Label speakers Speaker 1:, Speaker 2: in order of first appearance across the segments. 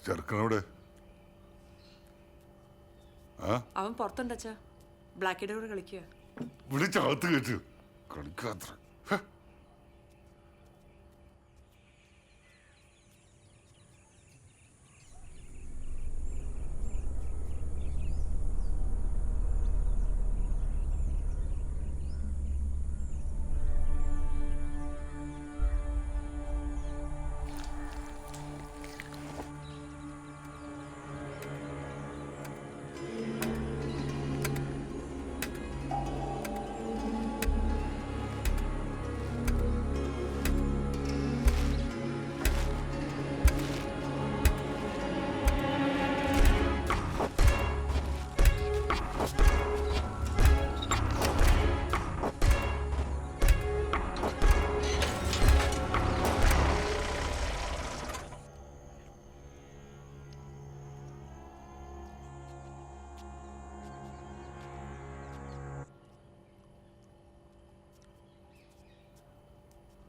Speaker 1: ചെറുക്കനോടെ
Speaker 2: അവൻ പുറത്തുണ്ട് അച്ഛാ. ബ്ലാക്കിയുടെ കൂടെ കളിക്കുക.
Speaker 1: വിളിച്ചകത്ത് കയറ്റു കളിക്കാത്ര.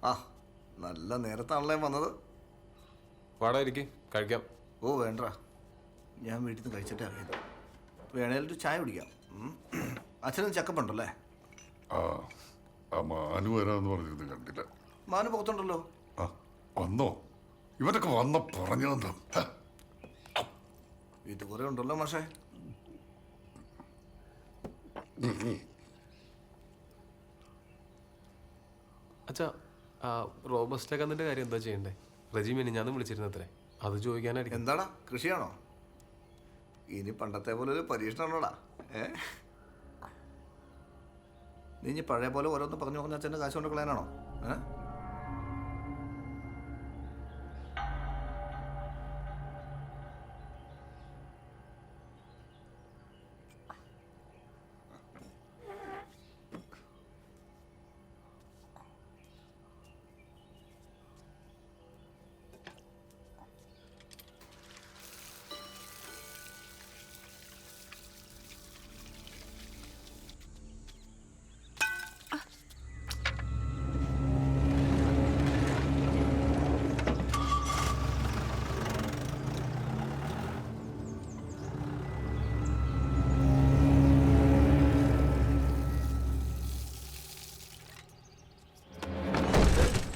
Speaker 3: ആ നല്ല നേരത്താണല്ലേ വന്നത്.
Speaker 4: പാടായിരിക്കും കഴിക്കാം.
Speaker 3: ഓ വേണ്ട, ഞാൻ വീട്ടിൽ നിന്ന് കഴിച്ചിട്ടേ അറിയുന്നു. വേണേലൊരു ചായ കുടിക്കാം. അച്ഛനും ചക്കപ്പുണ്ടല്ലേ?
Speaker 1: ആ മാനു വരാന്ന് പറഞ്ഞിരുന്നു, കണ്ടില്ല.
Speaker 3: മാനു പുറത്തുണ്ടല്ലോ.
Speaker 1: ആ വന്നോ? ഇവരൊക്കെ വന്ന പറഞ്ഞെന്താ?
Speaker 3: വീട്ടിൽ കുറേ ഉണ്ടല്ലോ മാഷേ.
Speaker 4: അച്ഛാ, റോബസ്റ്റൊക്കെ അതിൻ്റെ കാര്യം എന്താ ചെയ്യണ്ടേ? റജി മിനിഞ്ഞാന്ന് വിളിച്ചിരുന്നത്രേ, അത് ചോദിക്കാനായിരിക്കും.
Speaker 3: എന്താടാ, കൃഷിയാണോ? ഇനി പണ്ടത്തെ പോലെ ഒരു പരീക്ഷണമാണോടാ? നീ ഇനി പഴയ പോലെ ഓരോന്ന് പറഞ്ഞു പറഞ്ഞ അച്ഛൻ്റെ കാശ് കൊണ്ട് കളയാനാണോ?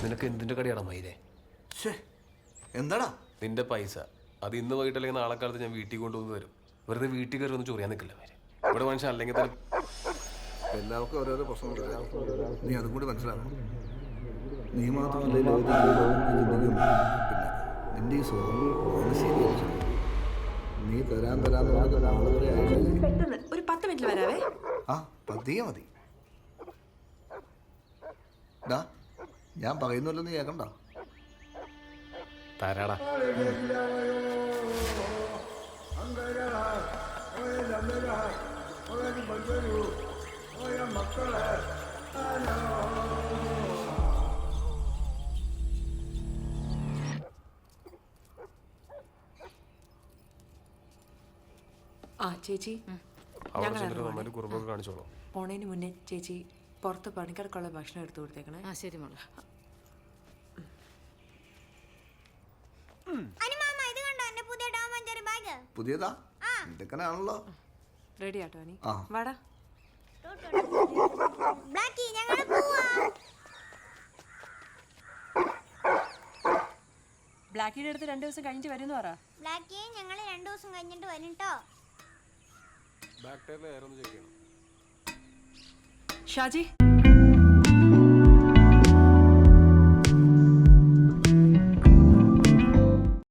Speaker 4: നിനക്ക് എന്തിൻ്റെ കടിയാടാ മൈരേ?
Speaker 3: എന്താടാ
Speaker 4: നിന്റെ പൈസ അത് ഇന്ന് വൈകിട്ട് അല്ലെങ്കിൽ നാളെ കാലത്ത് ഞാൻ വീട്ടിൽ കൊണ്ടുവന്ന് തരും. വെറുതെ വീട്ടിൽ കയറി ഒന്ന് ചൊറിയാൻ നിൽക്കില്ല മൈരേ. ഇവിടെ മനുഷ്യൻ അല്ലെങ്കിൽ തന്നെ
Speaker 3: എല്ലാവർക്കും ഓരോരോ പ്രശ്നമുണ്ട്. നീ അതും കൂടി മനസ്സിലാക്കണം. നീ മാത്രമല്ല ചിന്തിക്കും. പിന്നെ നിന്റെ ഈ സ്വഭാവം ശരിയായിരിക്കും. നീ തരാന്ന് പറഞ്ഞ ആളുകളെ
Speaker 2: പെട്ടെന്ന് ഒരു 10 മിനിറ്റിൽ വരാവേ.
Speaker 3: ആ പതിയെ മതി. ഡാ, ഞാൻ പറയുന്നല്ലോ, നീ കേൾക്കണ്ട.
Speaker 4: തരാടാ.
Speaker 2: ആ ചേച്ചി,
Speaker 4: കുറുമ്പൊക്കെ കാണിച്ചോളൂ.
Speaker 2: പോണേന് മുന്നേ ചേച്ചി പുറത്ത് പണിക്കാർക്കുള്ള ഭക്ഷണം എടുത്തു കൊടുത്തേക്കണേ.
Speaker 5: ആ ശരി മോളെ.
Speaker 3: പുതിയതാ? ഇതൊക്കെയാണല്ലോ.
Speaker 2: റെഡി ആട്ടോ അനി, വാടാ. ബ്ലാക്കിയുടെ അടുത്ത് 2 ദിവസം കഴിഞ്ഞിട്ട് വരുന്നു പറ.
Speaker 6: ബ്ലാക്കിയെ ഞങ്ങൾ 2 ദിവസം കഴിഞ്ഞിട്ട് വരും ട്ടോ.
Speaker 4: ബാക്ക് ടയറിൽ എയർ ഒന്ന് ചെക്ക് ചെയ്യണം.
Speaker 2: ഷാജി.